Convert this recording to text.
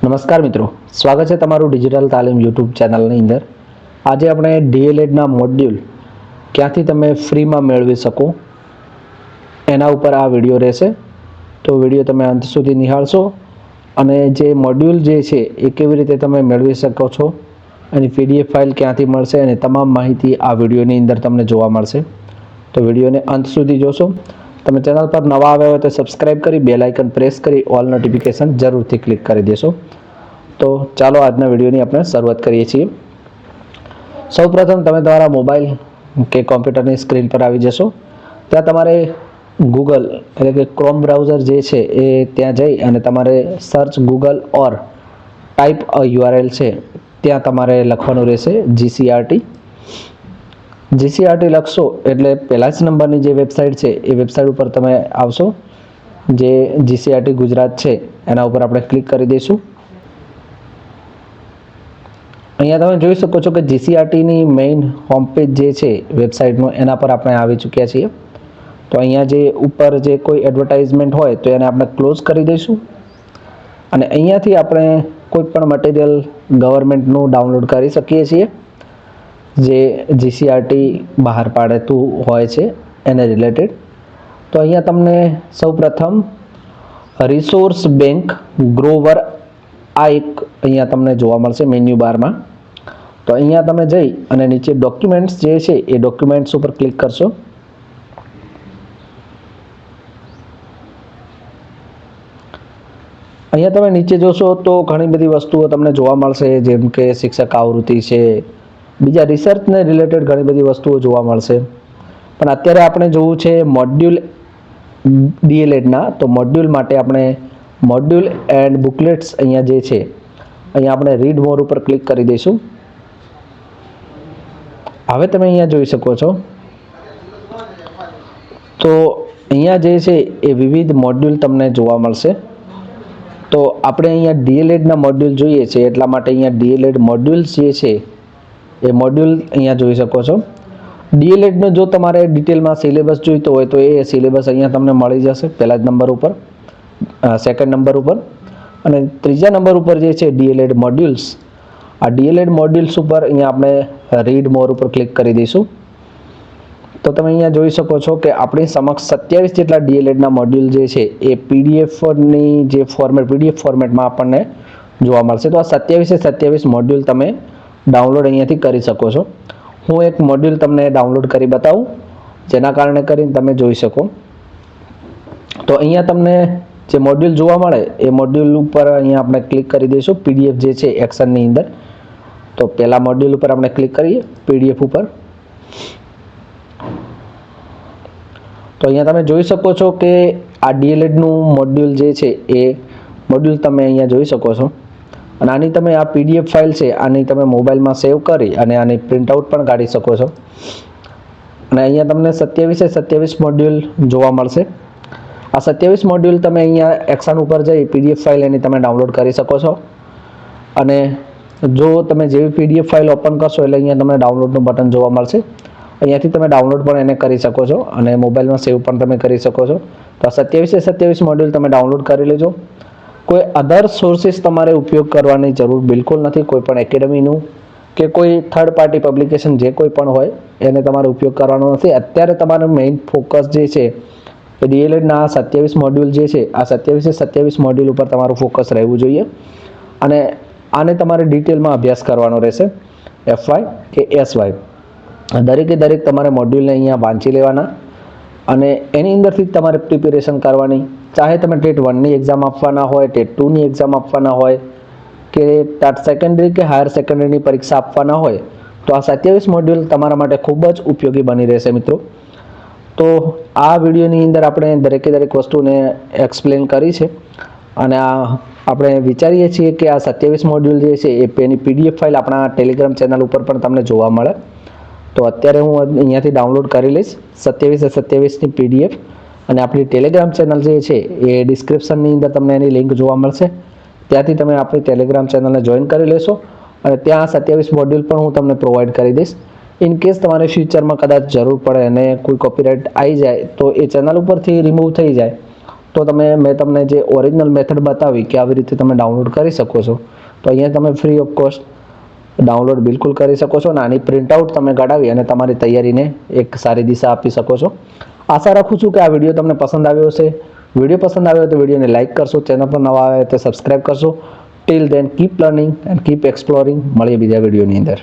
નમસ્કાર મિત્રો, સ્વાગત છે તમારું ડિજિટલ તાલીમ યુટ્યુબ ચેનલની અંદર. આજે આપણે ડીએલએડના મોડ્યુલ ક્યાંથી તમે ફ્રીમાં મેળવી શકો એના ઉપર આ વિડીયો રહેશે. તો વિડીયો તમે અંત સુધી નિહાળશો અને જે મોડ્યુલ જે છે એ કેવી રીતે તમે મેળવી શકો છો, એની પીડીએફ ફાઇલ ક્યાંથી મળશે અને તમામ માહિતી આ વિડીયોની અંદર તમને જોવા મળશે. તો વિડીયોને અંત સુધી જોશો. તમે ચેનલ પર નવા આવ્યા હોય તો સબસ્ક્રાઇબ કરી બેલ આઇકન પ્રેસ કરી ઓલ નોટિફિકેશન જરૂરથી ક્લિક કરી દેશો. તો ચાલો આજના વિડીયોની આપણે શરૂઆત કરીએ છીએ. સૌપ્રથમ તમે તમારા મોબાઈલ કે કોમ્પ્યુટરની સ્ક્રીન પર આવી જશો. ત્યાં તમારે ગૂગલ એટલે કે ક્રોમ બ્રાઉઝર જે છે એ ત્યાં જઈ અને તમારે સર્ચ ગૂગલ ઓર ટાઈપ અ યુઆરએલ છે ત્યાં તમારે લખવાનું રહેશે જીસીઆરટી લખશો એટલે પહેલા જ નંબરની જે વેબસાઇટ છે એ વેબસાઇટ ઉપર તમે આવશો. જે જીસીઆરટી ગુજરાત છે એના ઉપર આપણે ક્લિક કરી દઈશું. અહીંયા તમે જોઈ શકો છો કે જીસીઆરટીની મેઇન હોમ પેજ જે છે વેબસાઇટનો એના પર આપણે આવી ચૂક્યા છીએ. તો અહીંયા જે ઉપર જે કોઈ એડવર્ટાઇઝમેન્ટ હોય તો એને આપણે ક્લોઝ કરી દઈશું અને અહીંયાથી આપણે કોઈ પણ મટીરિયલ ગવર્મેન્ટનું ડાઉનલોડ કરી શકીએ છીએ જે જીસીઆરટી બહાર પાડતું હોય છે એને રિલેટેડ. તો અહીંયા તમને સૌપ્રથમ રિસોર્સ બેંક ગ્રોવર આ એક અહીંયા તમને જોવા મળશે મેન્યુ બારમાં. તો અહીંયા તમે જઈ અને નીચે ડોક્યુમેન્ટ્સ જે છે એ ડોક્યુમેન્ટ્સ ઉપર ક્લિક કરશો. અહીંયા તમે નીચે જોશો તો ઘણી બધી વસ્તુઓ તમને જોવા મળશે, જેમ કે શિક્ષક આવૃત્તિ છે, બીજા રિસર્ચને રિલેટેડ ઘણી બધી વસ્તુઓ જોવા મળશે. પણ અત્યારે આપણે જોવું છે મોડ્યુલ ડીએલએડના. તો મોડ્યુલ માટે આપણે મોડ્યુલ એન્ડ બુકલેટ્સ અહીંયા જે છે અહીંયા આપણે રીડ મોર ઉપર ક્લિક કરી દઈશું. હવે તમે અહીંયા જોઈ શકો છો તો અહીંયા જે છે એ વિવિધ મોડ્યુલ તમને જોવા મળશે. તો આપણે અહીંયા ડીએલએડના મોડ્યુલ જોઈએ છે એટલા માટે અહીંયા ડીએલએડ મોડ્યુલ્સ જે છે એ મોડ્યુલ અહીંયા જોઈ શકો છો. ડીએલએડનો જો તમારે ડિટેલમાં સિલેબસ જોઈતો હોય તો એ સિલેબસ અહીંયા તમને મળી જશે પહેલા જ નંબર ઉપર, સેકન્ડ નંબર ઉપર. અને ત્રીજા નંબર ઉપર જે છે ડીએલએડ મોડ્યુલ્સ, આ ડીએલએડ મોડ્યુલ્સ ઉપર અહીંયા આપણે રીડ મોર ઉપર ક્લિક કરી દઈશું. તો તમે અહીંયા જોઈ શકો છો કે આપણી સમક્ષ 27 જેટલા ડીએલએડના મોડ્યુલ જે છે એ પીડીએફની જે પીડીએફ ફોર્મેટમાં આપણને જોવા મળશે. તો આ 27 મોડ્યુલ તમે ડાઉનલોડ અહીંયાથી કરી શકો છો. હું એક મોડ્યુલ તમને ડાઉનલોડ કરી બતાવું જેના કારણે કરીને તમે જોઈ શકો. તો અહીંયા તમને જે મોડ્યુલ જોવા મળે એ મોડ્યુલ ઉપર અહીંયા આપણે ક્લિક કરી દઈશું પીડીએફ જે છે એક્શનની અંદર. તો પહેલા મોડ્યુલ ઉપર આપણે ક્લિક કરીએ પીડીએફ ઉપર. તો અહીંયા તમે જોઈ શકો છો કે આ ડીએલએડનું મોડ્યુલ જે છે એ મોડ્યુલ તમે અહીંયા જોઈ શકો છો. અને આની તમે આ પીડીએફ ફાઇલ છે આની તમે મોબાઈલમાં સેવ કરી અને આની પ્રિન્ટઆઉટ પણ કાઢી શકો છો. અને અહીંયા તમને 27 મોડ્યુલ જોવા મળશે. આ 27 મોડ્યુલ તમે અહીંયા એક્શન ઉપર જઈ પીડીએફ ફાઇલ એની તમે ડાઉનલોડ કરી શકો છો. અને જો તમે જેવી પીડીએફ ફાઇલ ઓપન કરશો એટલે અહીંયા તમને ડાઉનલોડનું બટન જોવા મળશે. અહીંયાથી તમે ડાઉનલોડ પણ એને કરી શકો છો અને મોબાઈલમાં સેવ પણ તમે કરી શકો છો. તો આ 27 મોડ્યુલ તમે ડાઉનલોડ કરી લેજો. કોઈ અધર સોર્સિસ તમારે ઉપયોગ કરવાની જરૂર બિલકુલ નથી. કોઈ પણ એકેડમીનું કે કોઈ થર્ડ પાર્ટી પબ્લિકેશન જે કોઈ પણ હોય એને તમારે ઉપયોગ કરવાનો નથી. અત્યારે તમારું મેઇન ફોકસ જે છે એ ડીએલએડના 27 મોડ્યુલ જે છે આ 27 મોડ્યુલ ઉપર તમારું ફોકસ રહેવું જોઈએ. અને આને તમારે ડિટેલમાં અભ્યાસ કરવાનો રહેશે, એફવાય કે એસવાય. દરેકે દરેક તમારે મોડ્યુલને અહીંયા વાંચી લેવાના અને એની અંદરથી જ તમારે પ્રિપેરેશન કરવાની. ચાહે તમે ટેટ 1ની એક્ઝામ આપવાના હોય, ટેટ 2ની એક્ઝામ આપવાના હોય કે ટેટ સેકન્ડરી કે હાયર સેકન્ડરીની પરીક્ષા આપવાના હોય તો આ 27 મોડ્યુલ તમારા માટે ખૂબ જ ઉપયોગી બની રહેશે મિત્રો. તો આ વિડીયોની અંદર આપણે દરેકે દરેક વસ્તુને એક્સપ્લેન કરી છે અને આપણે વિચારીએ છીએ કે આ 27 મોડ્યુલ જે છે એની પીડીએફ ફાઇલ આપણા ટેલિગ્રામ ચેનલ ઉપર પણ તમને જોવા મળે. તો અત્યારે હું અહીંયાથી ડાઉનલોડ કરી લઈશ 27ની પીડીએફ. અને આપણી ટેલિગ્રામ ચેનલ જે છે એ ડિસ્ક્રિપ્શનની અંદર તમને એની લિંક જોવા મળશે. ત્યાંથી તમે આપણી ટેલિગ્રામ ચેનલને જોઈન કરી લેશો અને ત્યાં 27 મોડ્યુલ પણ હું તમને પ્રોવાઈડ કરી દઈશ. ઇન કેસ તમારે ફ્યુચરમાં કદાચ જરૂર પડે અને કોઈ કોપીરાઇટ આવી જાય તો એ ચેનલ ઉપરથી રિમૂવ થઈ જાય તો મેં તમને જે ઓરિજિનલ મેથડ બતાવી કે આવી રીતે તમે ડાઉનલોડ કરી શકો છો, તો અહીંયા તમે ફ્રી ઓફ કોસ્ટ ડાઉનલોડ બિલકુલ કરી શકો છો અને આની પ્રિન્ટઆઉટ તમે કઢાવી અને તમારી તૈયારીને એક સારી દિશા આપી શકો છો. આશા રાખું છું કે આ વિડીયો તમને પસંદ આવ્યો હશે. વિડીયો પસંદ આવ્યો તો વિડીયોને લાઇક કરશો, ચેનલ પર નવા આવે તો સબસ્ક્રાઇબ કરશો. Till then keep learning and keep exploring. મળીએ બીજા વિડીયોની અંદર.